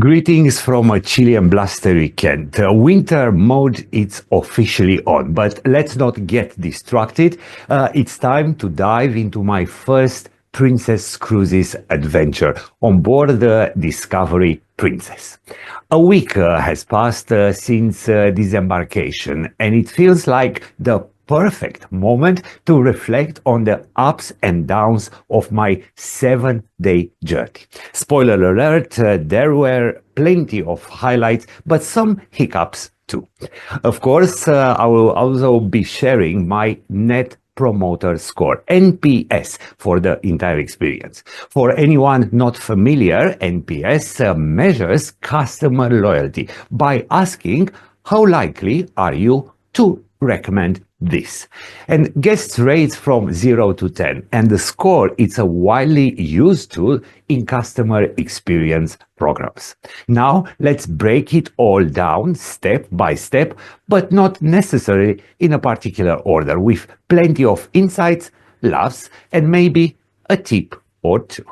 Greetings from a chilly and blustery Kent. Winter mode is officially on, but let's not get distracted. It's time to dive into my first Princess Cruises adventure on board the Discovery Princess. A week has passed since disembarkation, and it feels like the perfect moment to reflect on the ups and downs of my 7-day journey. Spoiler alert, there were plenty of highlights, but some hiccups too. Of course, I will also be sharing my Net Promoter Score, NPS, for the entire experience. For anyone not familiar, NPS measures customer loyalty by asking how likely are you to recommend this. And guests rate from 0 to 10, and the score is a widely used tool in customer experience programs. Now let's break it all down step by step, but not necessarily in a particular order, with plenty of insights, laughs, and maybe a tip or two.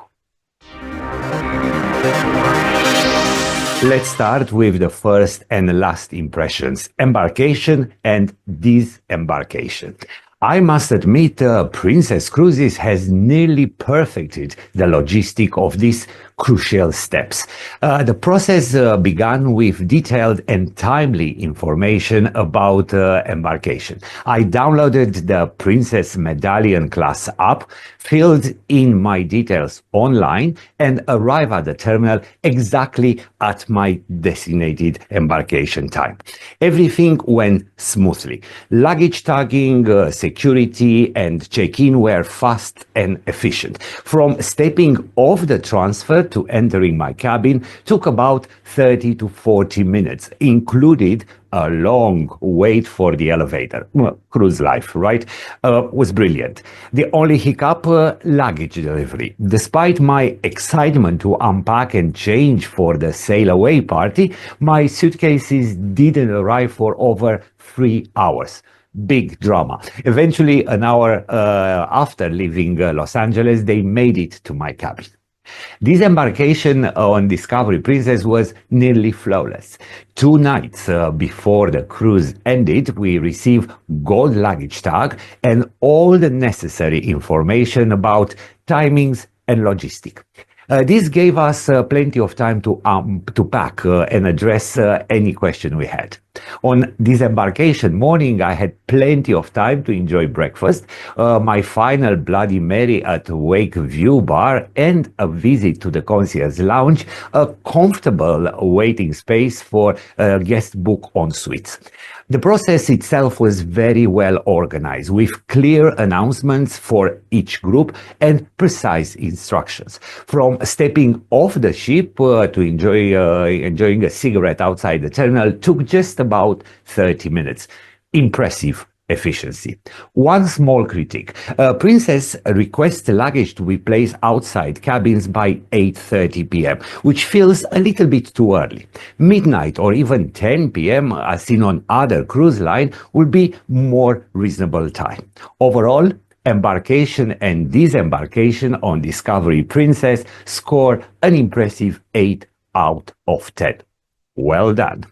Let's start with the first and last impressions, embarkation and disembarkation. I must admit, Princess Cruises has nearly perfected the logistic of these crucial steps. The process began with detailed and timely information about embarkation. I downloaded the Princess Medallion class app, filled in my details online, and arrived at the terminal exactly at my designated embarkation time. Everything went smoothly. Luggage tagging, security, and check-in were fast and efficient. From stepping off the transfer to entering my cabin took about 30 to 40 minutes, included a long wait for the elevator. Well, cruise life, right? Was brilliant. The only hiccup, luggage delivery. Despite my excitement to unpack and change for the sail away party, my suitcases didn't arrive for over 3 hours. Big drama. Eventually, an hour after leaving Los Angeles, they made it to my cabin. Disembarkation on Discovery Princess was nearly flawless. 2 nights before the cruise ended, we received gold luggage tag and all the necessary information about timings and logistics. This gave us plenty of time to pack and address any question we had. On disembarkation morning, I had plenty of time to enjoy breakfast, my final Bloody Mary at Wake View Bar, and a visit to the concierge lounge, a comfortable waiting space for guest book en suites. The process itself was very well organized, with clear announcements for each group and precise instructions. From stepping off the ship to enjoying a cigarette outside the terminal took just about 30 minutes. Impressive efficiency. One small critique. Princess requests luggage to be placed outside cabins by 8:30 p.m., which feels a little bit too early. Midnight or even 10 p.m., as seen on other cruise line, will be more reasonable time. Overall, embarkation and disembarkation on Discovery Princess score an impressive 8 out of 10. Well done.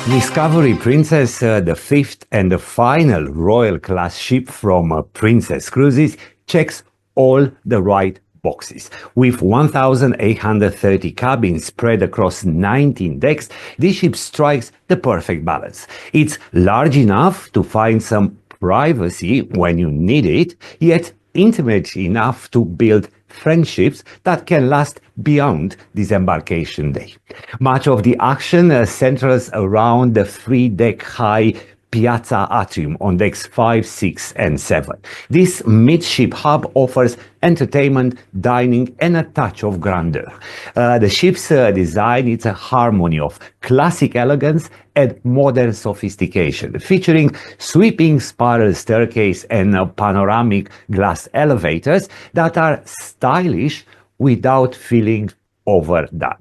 Discovery Princess, the fifth and the final Royal Class ship from Princess Cruises, checks all the right boxes. With 1,830 cabins spread across 19 decks, this ship strikes the perfect balance. It's large enough to find some privacy when you need it, yet intimate enough to build friendships that can last beyond disembarkation day. Much of the action centers around the 3-deck high Piazza Atrium on decks 5, 6, and 7. This midship hub offers entertainment, dining, and a touch of grandeur. The ship's design is a harmony of classic elegance and modern sophistication, featuring sweeping spiral staircase and panoramic glass elevators that are stylish without feeling overdone.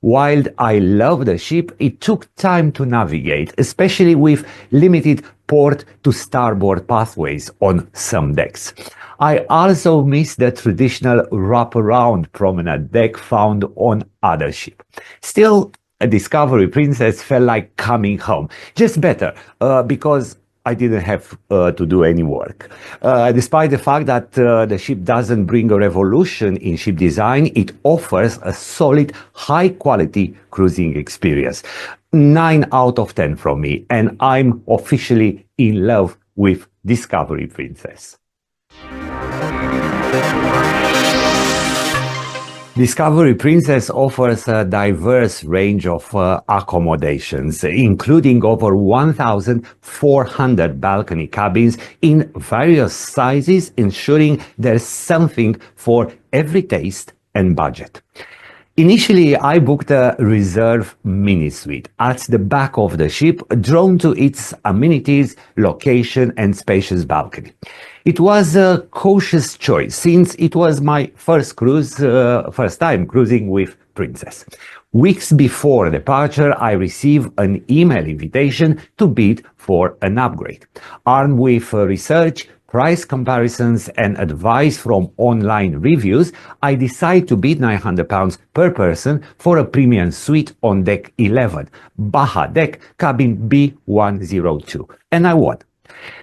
While I love the ship, it took time to navigate, especially with limited port to starboard pathways on some decks. I also miss the traditional wraparound promenade deck found on other ships. Still, a Discovery Princess felt like coming home, just better, because I didn't have to do any work. Despite the fact that the ship doesn't bring a revolution in ship design, it offers a solid, high-quality cruising experience. 9 out of 10 from me, and I'm officially in love with Discovery Princess. Discovery Princess offers a diverse range of accommodations, including over 1,400 balcony cabins in various sizes, ensuring there's something for every taste and budget. Initially, I booked a reserve mini suite at the back of the ship, drawn to its amenities, location, and spacious balcony. It was a cautious choice since it was my first time cruising with Princess. Weeks before departure, I received an email invitation to bid for an upgrade. Armed with research, price comparisons and advice from online reviews, I decided to bid £900 per person for a premium suite on deck 11, Baja deck, cabin B102, and I won.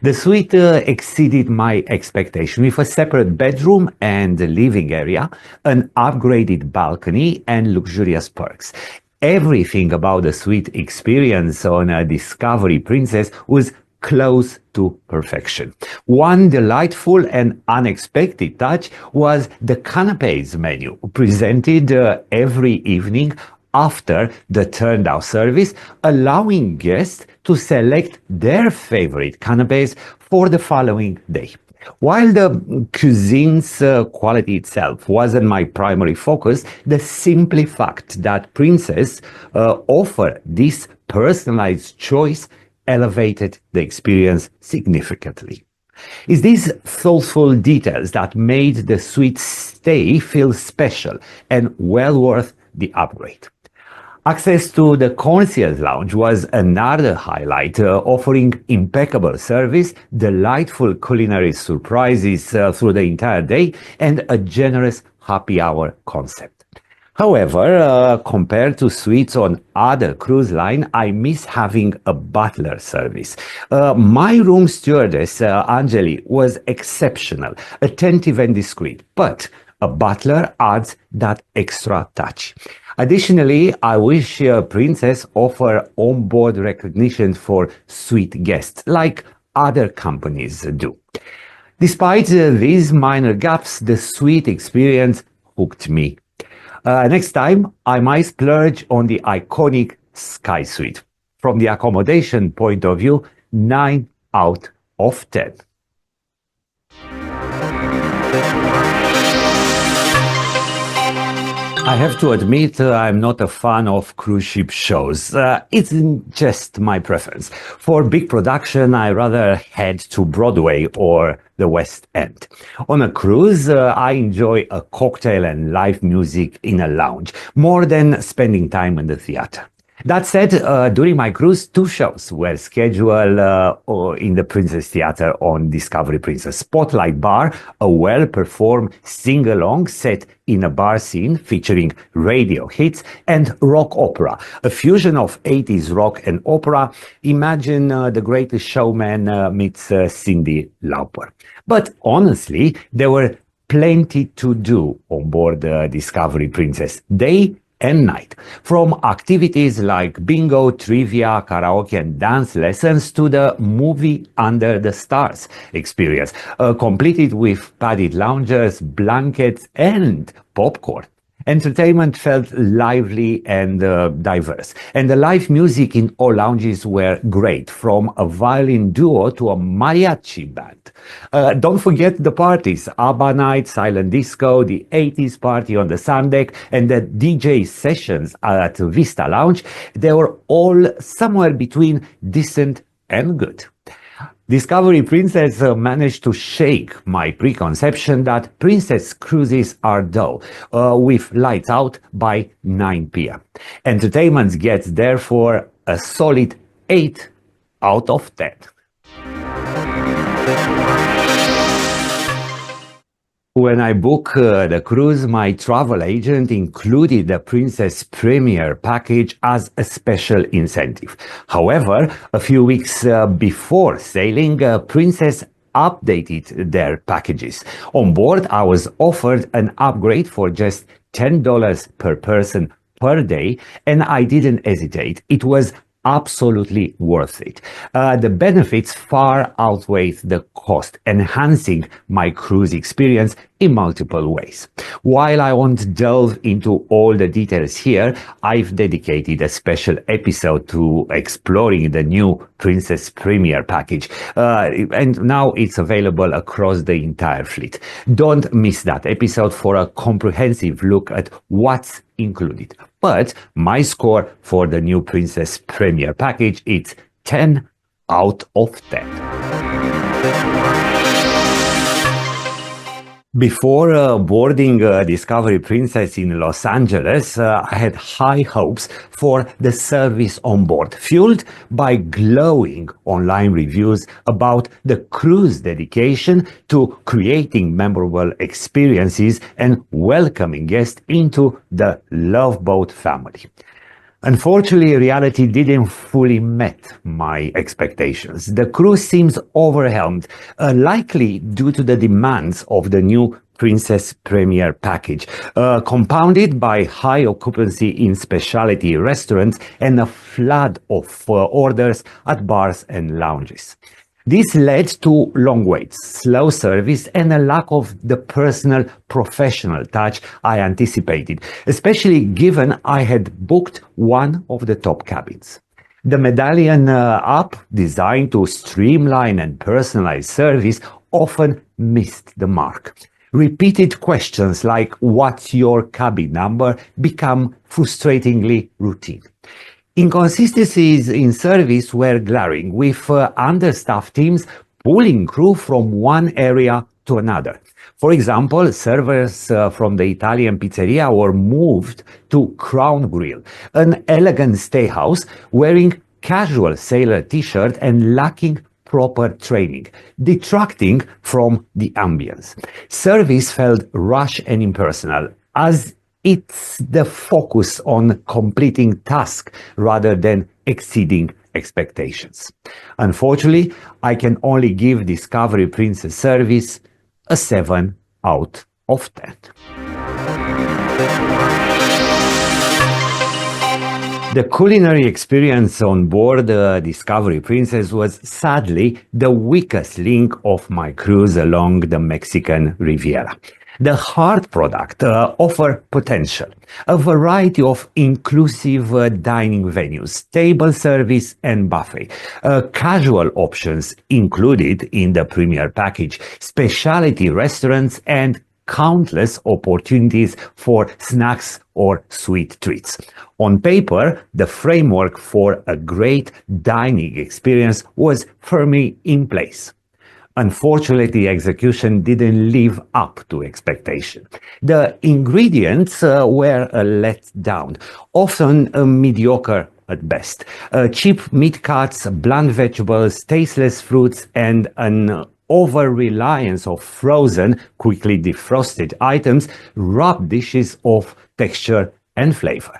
The suite exceeded my expectation with a separate bedroom and living area, an upgraded balcony and luxurious perks. Everything about the suite experience on a Discovery Princess was close to perfection. One delightful and unexpected touch was the canapes menu, presented every evening after the turn-down service, allowing guests to select their favorite canapes for the following day. While the cuisine's quality itself wasn't my primary focus, the simple fact that Princess offered this personalized choice elevated the experience significantly. It's these thoughtful details that made the suite stay feel special and well worth the upgrade. Access to the concierge lounge was another highlight, offering impeccable service, delightful culinary surprises through the entire day, and a generous happy hour concept. However, compared to suites on other cruise line, I miss having a butler service. My room stewardess, Angeli, was exceptional, attentive and discreet, but a butler adds that extra touch. Additionally, I wish Princess offer onboard recognition for suite guests, like other companies do. Despite these minor gaps, the suite experience hooked me. Next time, I might splurge on the iconic Sky Suite. From the accommodation point of view, 9 out of 10. I have to admit, I'm not a fan of cruise ship shows. It's just my preference. For big production, I rather head to Broadway or the West End. On a cruise, I enjoy a cocktail and live music in a lounge, more than spending time in the theater. That said, during my cruise, 2 shows were scheduled in the Princess Theater on Discovery Princess. Spotlight Bar, a well-performed sing-along set in a bar scene featuring radio hits, and Rock Opera, a fusion of 80s rock and opera. Imagine The Greatest Showman meets Cyndi Lauper. But honestly, there were plenty to do on board Discovery Princess. Day and night, from activities like bingo, trivia, karaoke and dance lessons to the movie Under the Stars experience, completed with padded loungers, blankets and popcorn. Entertainment felt lively and diverse, and the live music in all lounges were great, from a violin duo to a mariachi band. Don't forget the parties, ABBA night, silent disco, the 80s party on the sun deck, and the DJ sessions at Vista Lounge. They were all somewhere between decent and good. Discovery Princess managed to shake my preconception that Princess cruises are dull, with lights out by 9 p.m. Entertainment gets therefore a solid 8 out of 10. When I booked the cruise, my travel agent included the Princess Premier package as a special incentive. However, a few weeks before sailing, Princess updated their packages. On board, I was offered an upgrade for just $10 per person per day, and I didn't hesitate. It was absolutely worth it. The benefits far outweigh the cost, enhancing my cruise experience in multiple ways. While I won't delve into all the details here, I've dedicated a special episode to exploring the new Princess Premier package, and now it's available across the entire fleet. Don't miss that episode for a comprehensive look at what's included. But my score for the new Princess Premier package is 10 out of 10. Before boarding Discovery Princess in Los Angeles, I had high hopes for the service on board, fueled by glowing online reviews about the crew's dedication to creating memorable experiences and welcoming guests into the Love Boat family. Unfortunately, reality didn't fully meet my expectations. The crew seems overwhelmed, likely due to the demands of the new Princess Premier package, compounded by high occupancy in specialty restaurants and a flood of orders at bars and lounges. This led to long waits, slow service, and a lack of the personal, professional touch I anticipated, especially given I had booked one of the top cabins. The Medallion app, designed to streamline and personalize service, often missed the mark. Repeated questions like, "What's your cabin number?" become frustratingly routine. Inconsistencies in service were glaring, with understaffed teams pulling crew from one area to another. For example, servers from the Italian pizzeria were moved to Crown Grill, an elegant stayhouse, wearing casual sailor t-shirt and lacking proper training, detracting from the ambience. Service felt rushed and impersonal, as it's the focus on completing tasks rather than exceeding expectations. Unfortunately, I can only give Discovery Princess service a 7 out of 10. The culinary experience on board Discovery Princess was sadly the weakest link of my cruise along the Mexican Riviera. The hard product offer potential, a variety of inclusive dining venues, table service and buffet, casual options included in the premier package, specialty restaurants, and countless opportunities for snacks or sweet treats. On paper, the framework for a great dining experience was firmly in place. Unfortunately, the execution didn't live up to expectation. The ingredients were a letdown, often mediocre at best. Cheap meat cuts, bland vegetables, tasteless fruits, and an over-reliance of frozen, quickly defrosted items robbed dishes of texture and flavor.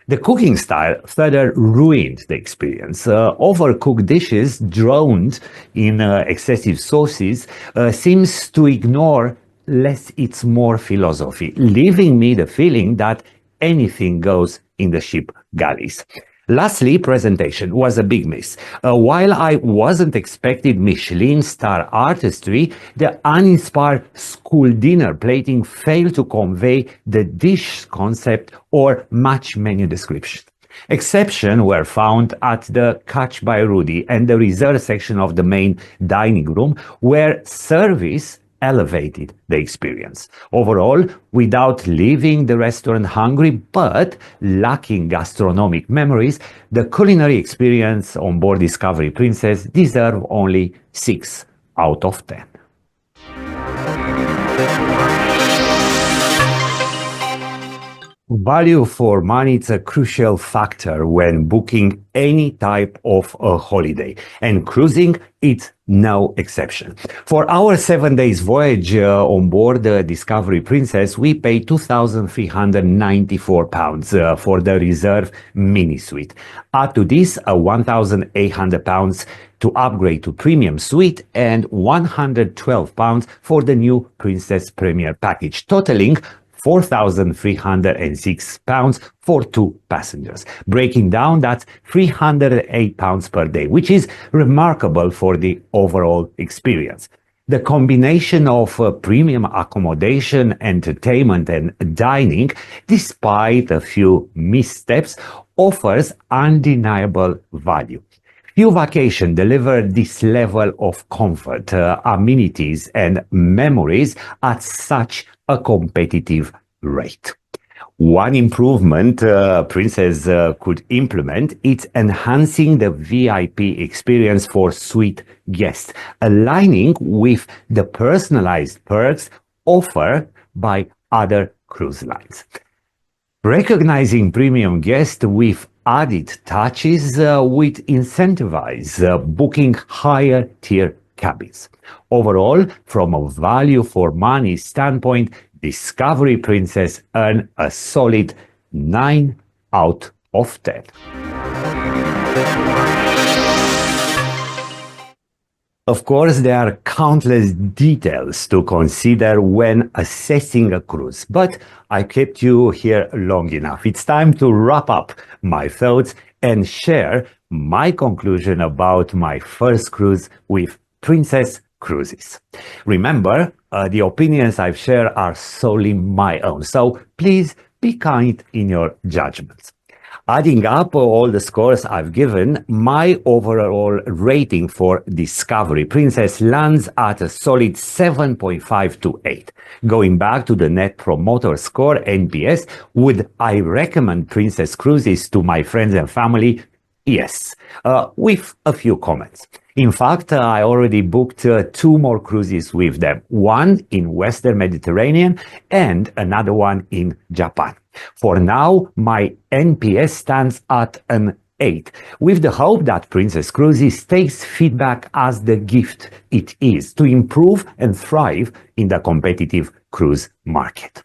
The cooking style further ruined the experience. Overcooked dishes drowned in excessive sauces seems to ignore less it's more philosophy, leaving me the feeling that anything goes in the ship galleys. Lastly, presentation was a big miss. While I wasn't expecting Michelin star artistry, the uninspired school dinner plating failed to convey the dish concept or match menu description. Exceptions were found at the Catch by Rudy and the reserve section of the main dining room, where service elevated the experience. Overall, without leaving the restaurant hungry but lacking gastronomic memories, the culinary experience on board Discovery Princess deserved only 6 out of 10. Value for money is a crucial factor when booking any type of a holiday, and cruising it's no exception. For our 7 days voyage on board the Discovery Princess, we paid £2,394 for the reserve mini suite. Add to this a £1,800 to upgrade to premium suite and £112 for the new Princess Premier package, totaling £4,306 for 2 passengers. Breaking down, that's £308 per day, which is remarkable for the overall experience. The combination of premium accommodation, entertainment, and dining, despite a few missteps, offers undeniable value. Few vacations deliver this level of comfort, amenities, and memories at such a competitive rate. One improvement Princess could implement is enhancing the VIP experience for suite guests, aligning with the personalized perks offered by other cruise lines. Recognizing premium guests with added touches would incentivize booking higher tier cabins. Overall, from a value for money standpoint, Discovery Princess earned a solid 9 out of 10. Of course, there are countless details to consider when assessing a cruise, but I kept you here long enough. It's time to wrap up my thoughts and share my conclusion about my first cruise with Princess Cruises. Remember, the opinions I've shared are solely my own, so please be kind in your judgments. Adding up all the scores I've given, my overall rating for Discovery Princess lands at a solid 7.5 to 8. Going back to the Net Promoter Score, NPS, would I recommend Princess Cruises to my friends and family? Yes, with a few comments. In fact, I already booked 2 more cruises with them, one in Western Mediterranean and another one in Japan. For now, my NPS stands at an 8, with the hope that Princess Cruises takes feedback as the gift it is to improve and thrive in the competitive cruise market.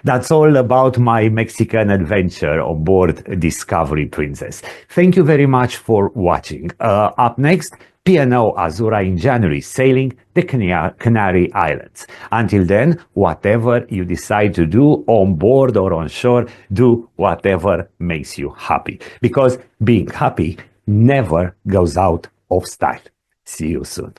That's all about my Mexican adventure on board Discovery Princess. Thank you very much for watching. Up next, P&O Azura in January, sailing the Canary Islands. Until then, whatever you decide to do on board or on shore, do whatever makes you happy. Because being happy never goes out of style. See you soon.